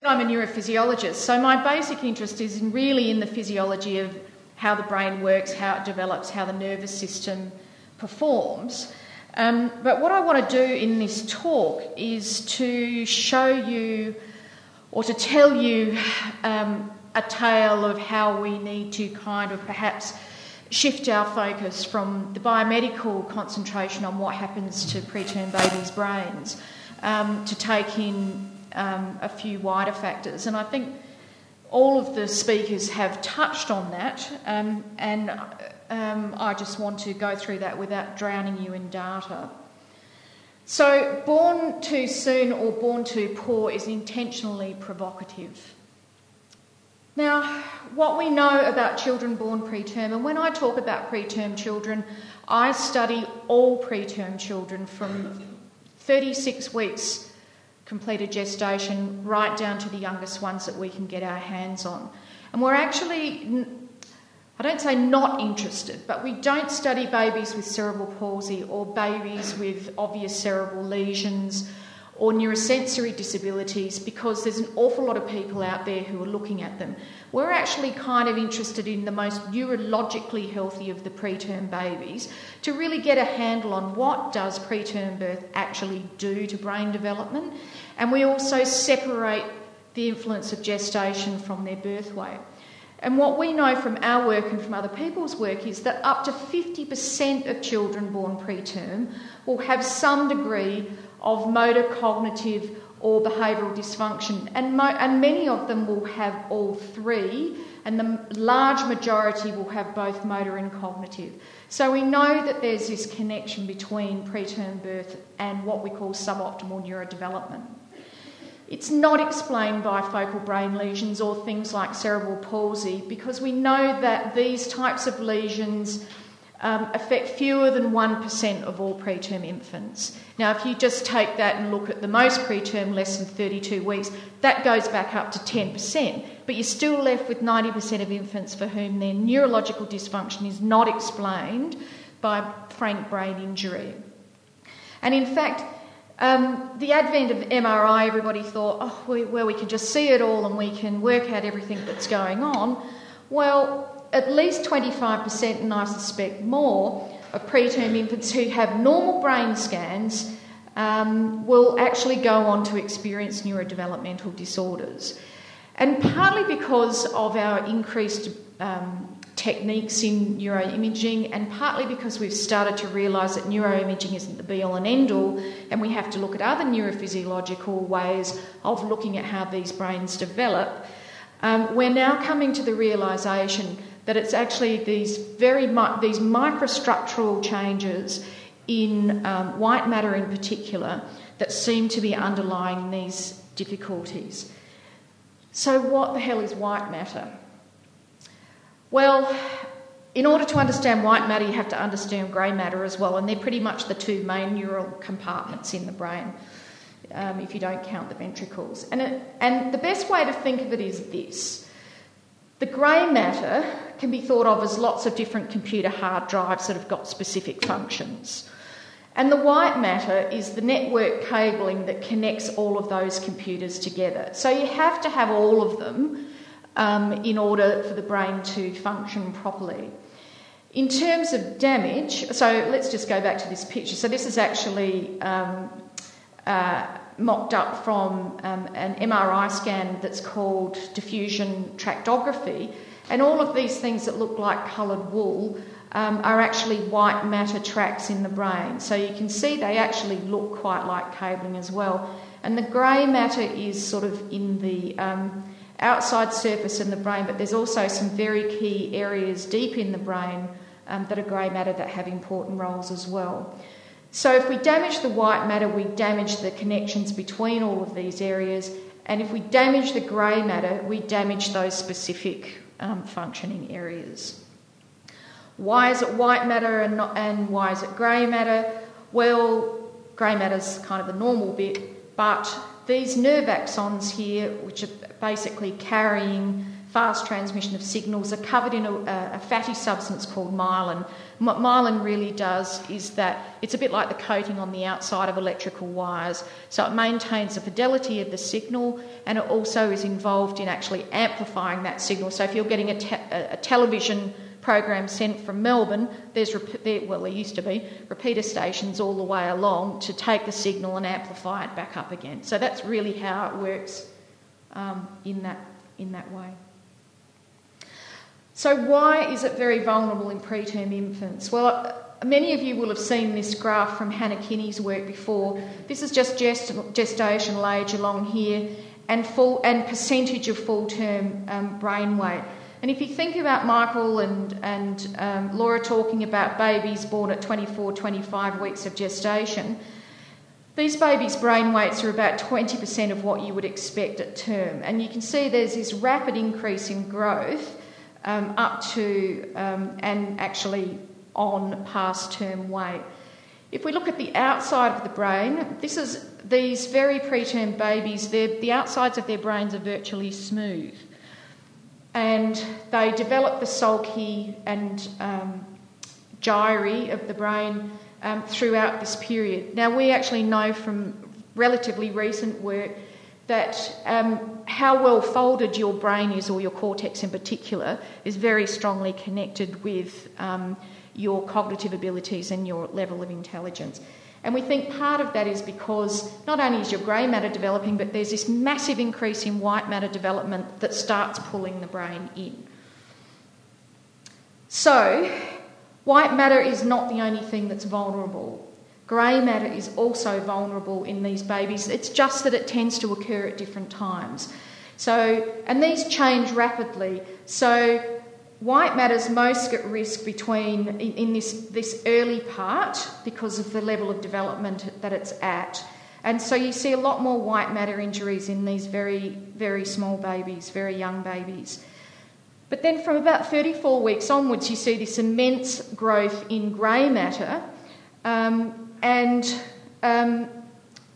I'm a neurophysiologist, so my basic interest is really in the physiology of how the brain works, how it develops, how the nervous system performs. But what I want to do in this talk is to show you, or to tell you, a tale of how we need to kind of perhaps shift our focus from the biomedical concentration on what happens to preterm babies' brains to take in a few wider factors. And I think all of the speakers have touched on that, and I just want to go through that without drowning you in data. So, born too soon or born too poor is intentionally provocative. Now, what we know about children born preterm, and when I talk about preterm children, I study all preterm children from 36 weeks completed gestation right down to the youngest ones that we can get our hands on. And we're actually, I don't say not interested, but we don't study babies with cerebral palsy or babies with obvious cerebral lesions or neurosensory disabilities because there's an awful lot of people out there who are looking at them. We're actually kind of interested in the most neurologically healthy of the preterm babies to really get a handle on what does preterm birth actually do to brain development. And we also separate the influence of gestation from their birth weight. And what we know from our work and from other people's work is that up to 50% of children born preterm will have some degree of motor, cognitive or behavioural dysfunction. And many of them will have all three, and the large majority will have both motor and cognitive. So we know that there's this connection between preterm birth and what we call suboptimal neurodevelopment. It's not explained by focal brain lesions or things like cerebral palsy because we know that these types of lesions affect fewer than 1% of all preterm infants. Now, if you just take that and look at the most preterm, less than 32 weeks, that goes back up to 10%. But you're still left with 90% of infants for whom their neurological dysfunction is not explained by frank brain injury. And in fact, the advent of MRI, everybody thought, we can just see it all and we can work out everything that's going on. Well, at least 25%, and I suspect more, of preterm infants who have normal brain scans will actually go on to experience neurodevelopmental disorders. And partly because of our increased techniques in neuroimaging, and partly because we've started to realise that neuroimaging isn't the be-all and end-all, and we have to look at other neurophysiological ways of looking at how these brains develop, we're now coming to the realisation that it's actually these microstructural changes in white matter in particular that seem to be underlying these difficulties. So what the hell is white matter? Well, in order to understand white matter, you have to understand grey matter as well, and they're pretty much the two main neural compartments in the brain, if you don't count the ventricles. And the best way to think of it is this. The grey matter can be thought of as lots of different computer hard drives that have got specific functions. And the white matter is the network cabling that connects all of those computers together. So you have to have all of them in order for the brain to function properly. In terms of damage, so let's just go back to this picture. So this is actually mocked up from an MRI scan that's called diffusion tractography, and all of these things that look like coloured wool are actually white matter tracks in the brain. So you can see they actually look quite like cabling as well. And the grey matter is sort of in the outside surface in the brain, but there's also some very key areas deep in the brain that are grey matter that have important roles as well. So if we damage the white matter, we damage the connections between all of these areas, and if we damage the grey matter, we damage those specific functioning areas. Why is it white matter and why is it grey matter? Well, grey matter's kind of the normal bit, but these nerve axons here, which are basically carrying fast transmission of signals are covered in a fatty substance called myelin. What myelin really does is that it's a bit like the coating on the outside of electrical wires. So it maintains the fidelity of the signal, and it also is involved in actually amplifying that signal. So if you're getting a television program sent from Melbourne, there used to be repeater stations all the way along to take the signal and amplify it back up again. So that's really how it works in that way. So why is it very vulnerable in preterm infants? Well, many of you will have seen this graph from Hannah Kinney's work before. This is just gestational age along here and percentage of full-term brain weight. And if you think about Michael and Laura talking about babies born at 24, 25 weeks of gestation, these babies' brain weights are about 20% of what you would expect at term. And you can see there's this rapid increase in growth up to and actually on past term weight. If we look at the outside of the brain, these very preterm babies, the outsides of their brains are virtually smooth. And they develop the sulci and gyri of the brain throughout this period. Now, we actually know from relatively recent work that how well folded your brain is, or your cortex in particular, is very strongly connected with your cognitive abilities and your level of intelligence. And we think part of that is because not only is your grey matter developing, but there's this massive increase in white matter development that starts pulling the brain in. So, white matter is not the only thing that's vulnerable. Grey matter is also vulnerable in these babies. It's just that it tends to occur at different times. So, and these change rapidly. So, white matter's most at risk in this early part because of the level of development that it's at. And so you see a lot more white matter injuries in these very, very small babies, very young babies. But then from about 34 weeks onwards, you see this immense growth in grey matter.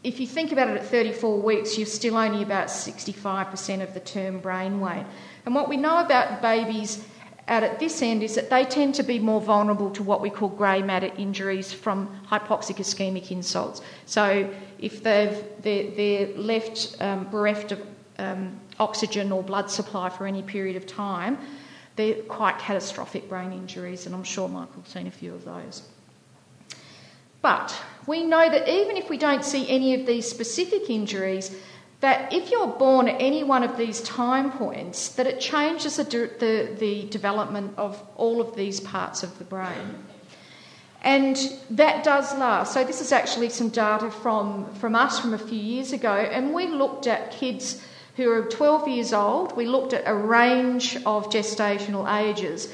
If you think about it at 34 weeks, you're still only about 65% of the term brain weight. And what we know about babies out at this end is that they tend to be more vulnerable to what we call grey matter injuries from hypoxic ischemic insults. So if they're left bereft of oxygen or blood supply for any period of time, they're quite catastrophic brain injuries, and I'm sure Michael's seen a few of those. But we know that even if we don't see any of these specific injuries, that if you're born at any one of these time points, that it changes the development of all of these parts of the brain. And that does last. So this is actually some data from us from a few years ago, and we looked at kids who are 12 years old. We looked at a range of gestational ages,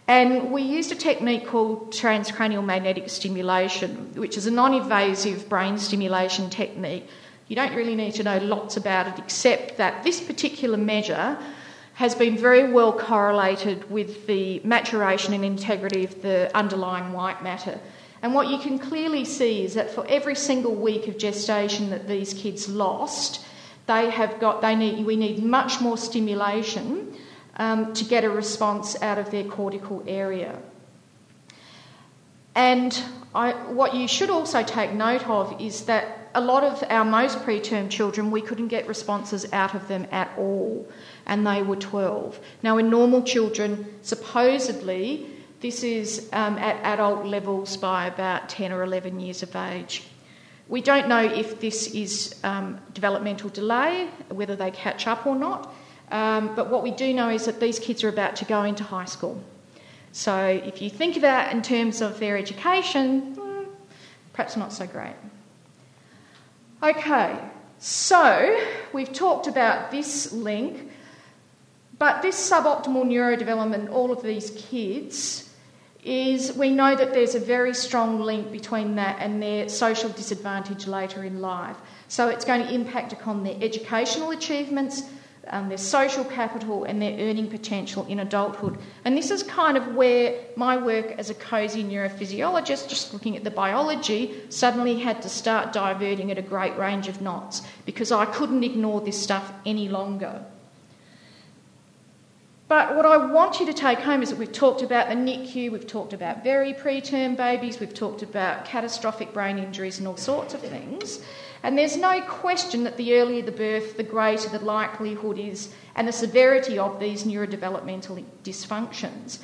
and we used a technique called transcranial magnetic stimulation, which is a non-invasive brain stimulation technique. You don't really need to know lots about it, except that this particular measure has been very well correlated with the maturation and integrity of the underlying white matter. And what you can clearly see is that for every single week of gestation that these kids lost, we need much more stimulation to get a response out of their cortical area. And what you should also take note of is that a lot of our most preterm children, we couldn't get responses out of them at all, and they were 12. Now, in normal children, supposedly, this is at adult levels by about 10 or 11 years of age. We don't know if this is developmental delay, whether they catch up or not, but what we do know is that these kids are about to go into high school. So if you think about it in terms of their education, perhaps not so great. Okay, so we've talked about this link, but this suboptimal neurodevelopment in all of these kids we know that there's a very strong link between that and their social disadvantage later in life. So it's going to impact upon their educational achievements, their social capital and their earning potential in adulthood. And this is kind of where my work as a cosy neurophysiologist, just looking at the biology, suddenly had to start diverting at a great range of knots because I couldn't ignore this stuff any longer. But what I want you to take home is that we've talked about the NICU, we've talked about very preterm babies, we've talked about catastrophic brain injuries and all sorts of things. And there's no question that the earlier the birth, the greater the likelihood is and the severity of these neurodevelopmental dysfunctions.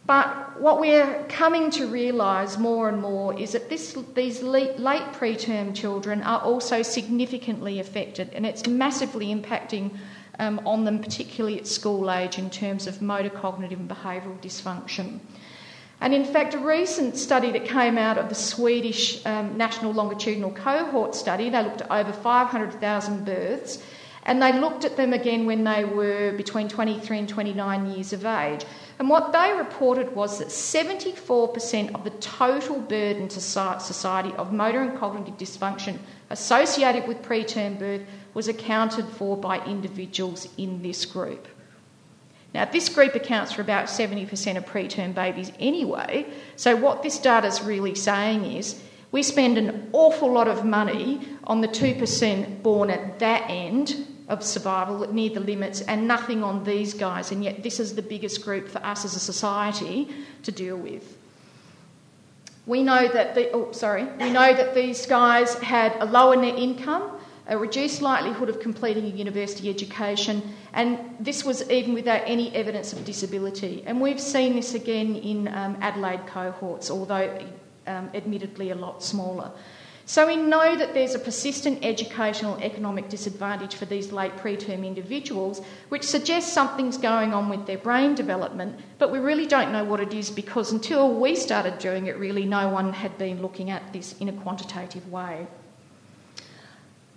But what we're coming to realise more and more is that these late preterm children are also significantly affected, and it's massively impacting on them, particularly at school age, in terms of motor, cognitive and behavioural dysfunction. And in fact, a recent study that came out of the Swedish National Longitudinal Cohort Study, they looked at over 500,000 births, and they looked at them again when they were between 23 and 29 years of age. And what they reported was that 74% of the total burden to society of motor and cognitive dysfunction associated with preterm birth was accounted for by individuals in this group. Now, this group accounts for about 70% of preterm babies anyway, so what this data is really saying is we spend an awful lot of money on the 2% born at that end of survival, near the limits, and nothing on these guys, and yet this is the biggest group for us as a society to deal with. We know that these guys had a lower net income, a reduced likelihood of completing a university education, and this was even without any evidence of disability. And we've seen this again in Adelaide cohorts, although admittedly a lot smaller. So we know that there's a persistent educational and economic disadvantage for these late preterm individuals, which suggests something's going on with their brain development, but we really don't know what it is because until we started doing it, really no one had been looking at this in a quantitative way.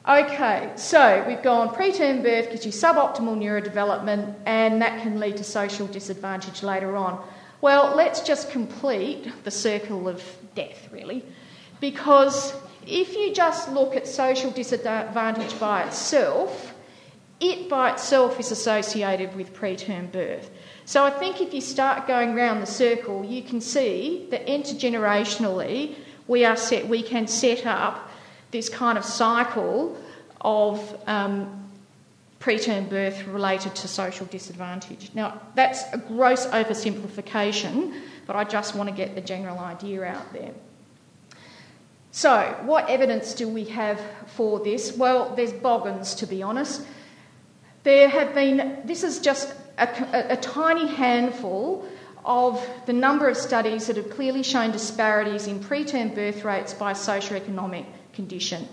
Okay, so we've gone preterm birth gives you suboptimal neurodevelopment and that can lead to social disadvantage later on. Well, let's just complete the circle of death, really, because if you just look at social disadvantage by itself, it by itself is associated with preterm birth. So I think if you start going round the circle, you can see that intergenerationally we can set up this kind of cycle of preterm birth related to social disadvantage. Now, that's a gross oversimplification, but I just want to get the general idea out there. So, what evidence do we have for this? Well, there's boggins, to be honest. This is just a tiny handful of the number of studies that have clearly shown disparities in preterm birth rates by socioeconomic condition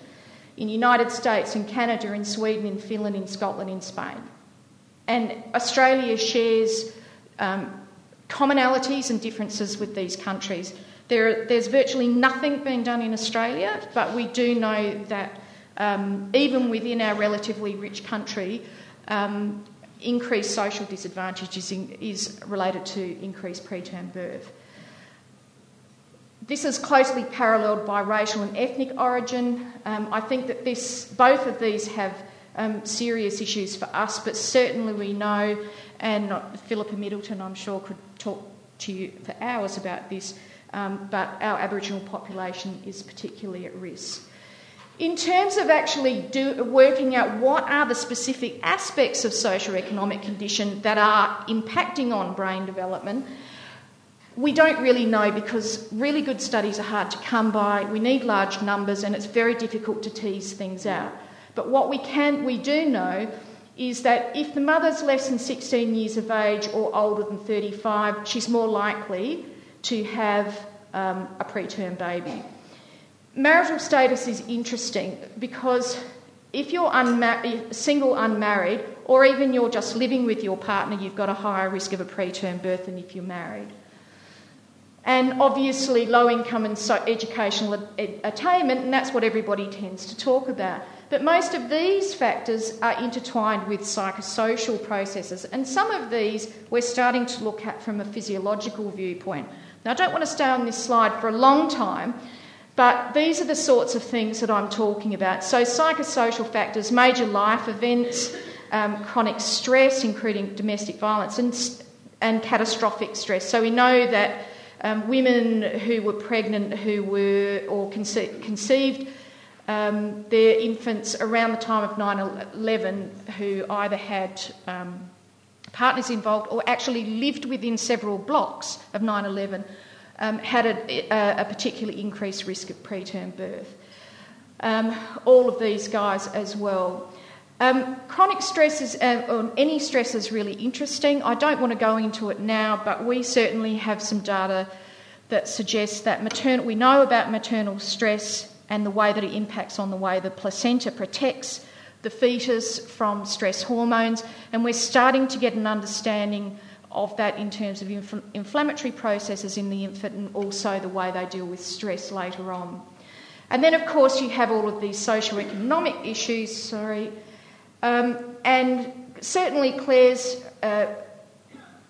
in the United States, in Canada, in Sweden, in Finland, in Scotland, in Spain. And Australia shares commonalities and differences with these countries. There's virtually nothing being done in Australia, but we do know that even within our relatively rich country, increased social disadvantage is related to increased preterm birth. This is closely paralleled by racial and ethnic origin. I think that both of these have serious issues for us, but certainly we know, and Philippa Middleton I'm sure could talk to you for hours about this, but our Aboriginal population is particularly at risk. In terms of actually working out what are the specific aspects of socioeconomic condition that are impacting on brain development, we don't really know because really good studies are hard to come by. We need large numbers and it's very difficult to tease things out. But what we do know is that if the mother's less than 16 years of age or older than 35, she's more likely to have a preterm baby. Marital status is interesting because if you're single, unmarried, or even you're just living with your partner, you've got a higher risk of a preterm birth than if you're married. And obviously low income and educational attainment, and that's what everybody tends to talk about. But most of these factors are intertwined with psychosocial processes, and some of these we're starting to look at from a physiological viewpoint. Now, I don't want to stay on this slide for a long time, but these are the sorts of things that I'm talking about. So psychosocial factors, major life events, chronic stress, including domestic violence, and catastrophic stress. So we know that women who were pregnant or conceived their infants around the time of 9/11 who either had partners involved or actually lived within several blocks of 9/11 had a particularly increased risk of preterm birth. All of these guys as well. Chronic stress or any stress is really interesting. I don't want to go into it now, but we certainly have some data that suggests that we know about maternal stress and the way that it impacts on the way the placenta protects the fetus from stress hormones, and we're starting to get an understanding of that in terms of inflammatory processes in the infant and also the way they deal with stress later on. And then, of course, you have all of these socioeconomic issues, and certainly Claire's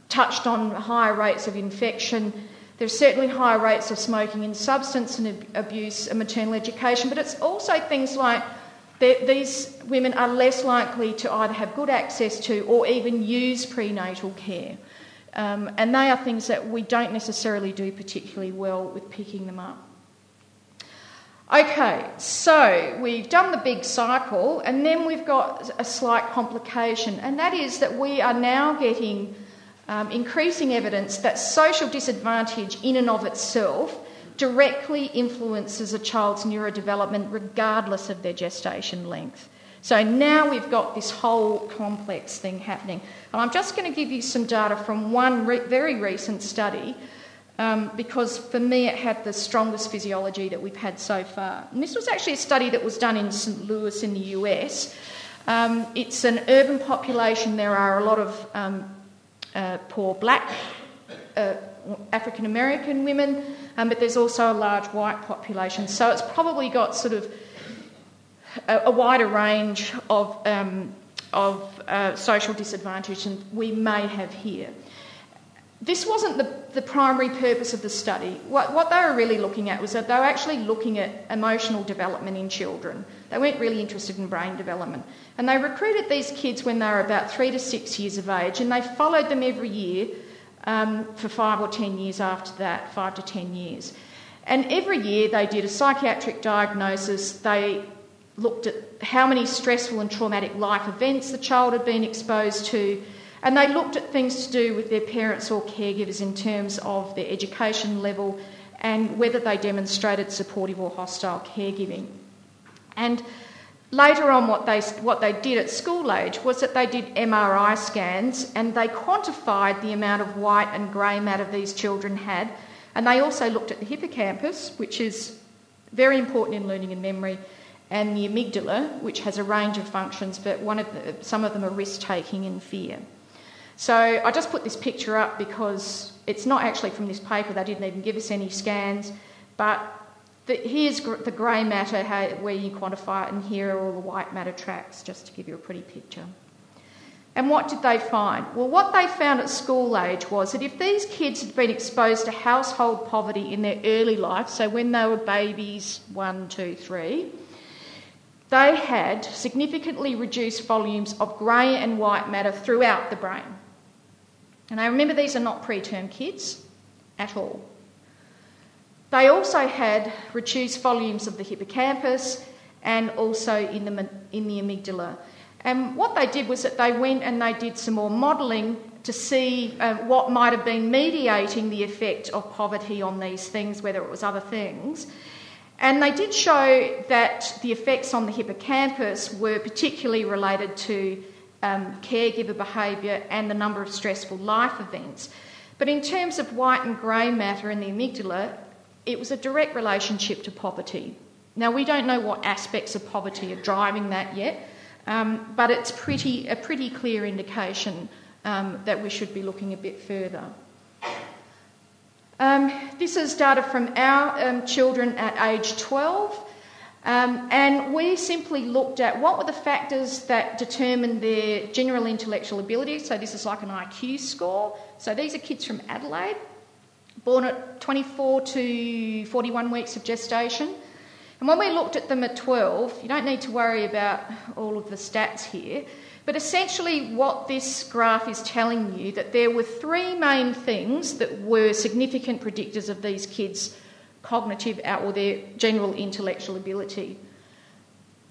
touched on higher rates of infection. There's certainly higher rates of smoking and substance abuse and maternal education, but it's also things like these women are less likely to either have good access to or even use prenatal care. And they are things that we don't necessarily do particularly well with picking them up. Okay, so we've done the big cycle, and then we've got a slight complication, and that is that we are now getting increasing evidence that social disadvantage in and of itself directly influences a child's neurodevelopment regardless of their gestation length. So now we've got this whole complex thing happening. And I'm just going to give you some data from one very recent study because for me it had the strongest physiology that we've had so far. And this was actually a study that was done in St. Louis in the US. It's an urban population. There are a lot of poor black African American women, but there's also a large white population. So it's probably got sort of a wider range of social disadvantage than we may have here. This wasn't the primary purpose of the study. What they were really looking at was that they were actually looking at emotional development in children. They weren't really interested in brain development. And they recruited these kids when they were about 3 to 6 years of age, and they followed them every year for 5 or 10 years after that, 5 to 10 years. And every year they did a psychiatric diagnosis. They looked at how many stressful and traumatic life events the child had been exposed to, and they looked at things to do with their parents or caregivers in terms of their education level and whether they demonstrated supportive or hostile caregiving. And later on, what they did at school age was that they did MRI scans and they quantified the amount of white and grey matter these children had, and they also looked at the hippocampus, which is very important in learning and memory, and the amygdala, which has a range of functions, but some of them are risk-taking and fear. So I just put this picture up because it's not actually from this paper. They didn't even give us any scans, but here's the grey matter where you quantify it, and here are all the white matter tracks, just to give you a pretty picture. And what did they find? Well, what they found at school age was that if these kids had been exposed to household poverty in their early life, so when they were babies 1, 2, 3, they had significantly reduced volumes of grey and white matter throughout the brain. And I remember these are not preterm kids at all. They also had reduced volumes of the hippocampus and also in the amygdala. And what they did was that they went and they did some more modelling to see what might have been mediating the effect of poverty on these things, whether it was other things. And they did show that the effects on the hippocampus were particularly related to caregiver behaviour and the number of stressful life events. But in terms of white and grey matter in the amygdala, it was a direct relationship to poverty. Now, we don't know what aspects of poverty are driving that yet, but it's a pretty clear indication that we should be looking a bit further. This is data from our children at age 12, and we simply looked at what were the factors that determined their general intellectual ability. So this is like an IQ score. So these are kids from Adelaide, born at 24 to 41 weeks of gestation. And when we looked at them at 12, you don't need to worry about all of the stats here, but essentially what this graph is telling you that there were 3 main things that were significant predictors of these kids' cognitive or their general intellectual ability.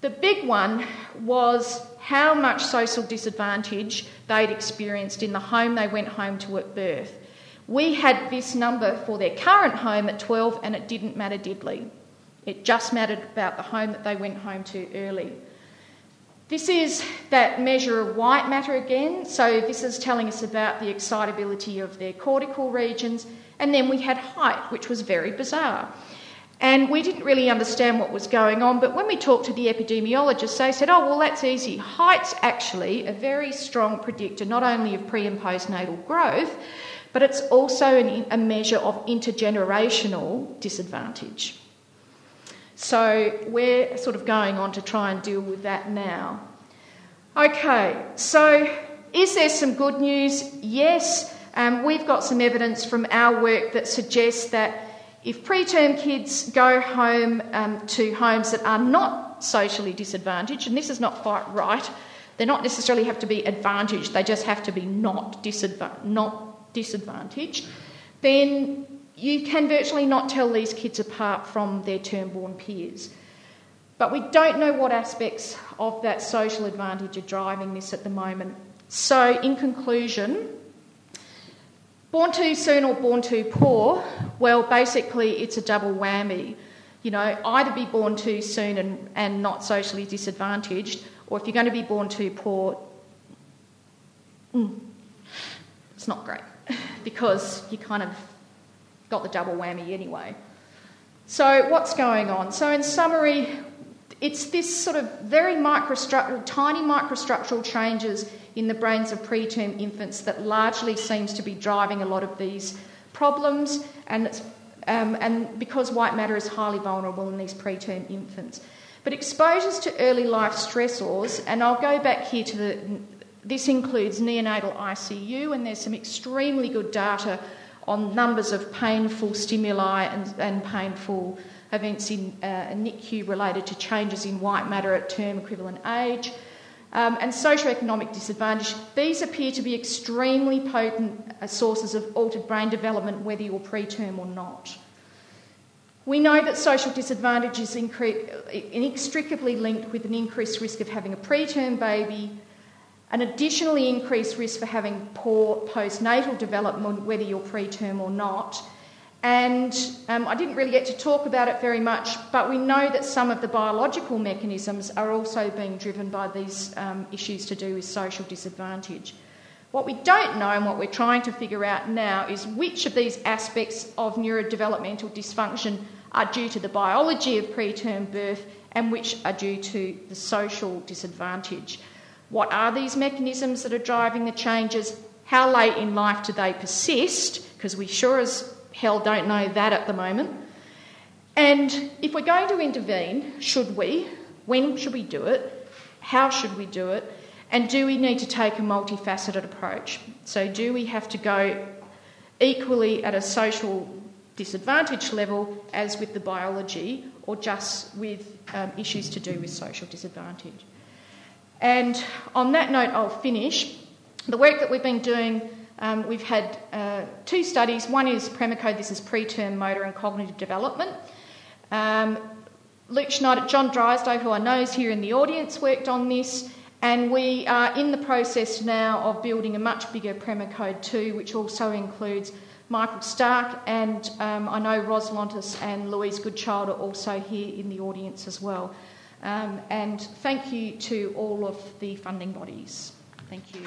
The big one was how much social disadvantage they'd experienced in the home they went home to at birth. We had this number for their current home at 12, and it didn't matter diddly. It just mattered about the home that they went home to early. This is that measure of white matter again, so this is telling us about the excitability of their cortical regions, and then we had height, which was very bizarre. And we didn't really understand what was going on, but when we talked to the epidemiologists, they said, oh, well, that's easy. Height's actually a very strong predictor, not only of pre- and postnatal growth, but it's also a measure of intergenerational disadvantage. So we're sort of going on to try and deal with that now. Okay, so is there some good news? Yes, we've got some evidence from our work that suggests that if preterm kids go home to homes that are not socially disadvantaged, and this is not quite right, they not necessarily have to be advantaged, they just have to be not disadvantaged, then you can virtually not tell these kids apart from their term-born peers. But we don't know what aspects of that social advantage are driving this at the moment. So, in conclusion, born too soon or born too poor, well, basically it's a double whammy. You know, either be born too soon and not socially disadvantaged, or if you're going to be born too poor, it's not great because you kind of got the double whammy anyway. So what's going on? So in summary, it's this sort of very tiny microstructural changes in the brains of preterm infants that largely seems to be driving a lot of these problems, and because white matter is highly vulnerable in these preterm infants. But exposures to early life stressors, and I'll go back here to this includes neonatal ICU, and there's some extremely good data on numbers of painful stimuli and painful events in NICU related to changes in white matter at term equivalent age, and socioeconomic disadvantage. These appear to be extremely potent sources of altered brain development, whether you're preterm or not. We know that social disadvantage is inextricably linked with an increased risk of having a preterm baby, an additionally increased risk for having poor postnatal development, whether you're preterm or not. And I didn't really get to talk about it very much, but we know that some of the biological mechanisms are also being driven by these issues to do with social disadvantage. What we don't know and what we're trying to figure out now is which of these aspects of neurodevelopmental dysfunction are due to the biology of preterm birth and which are due to the social disadvantage. What are these mechanisms that are driving the changes? How late in life do they persist? Because we sure as hell don't know that at the moment. And if we're going to intervene, should we? When should we do it? How should we do it? And do we need to take a multifaceted approach? So do we have to go equally at a social disadvantage level as with the biology, or just with issues to do with social disadvantage? And on that note, I'll finish. The work that we've been doing, we've had two studies. One is Premicode, this is preterm motor and cognitive development. Luke Schneider, John Drysdale, who I know is here in the audience, worked on this, and we are in the process now of building a much bigger Premicode 2, which also includes Michael Stark, and I know Ros Lontis and Louise Goodchild are also here in the audience as well. And thank you to all of the funding bodies. Thank you.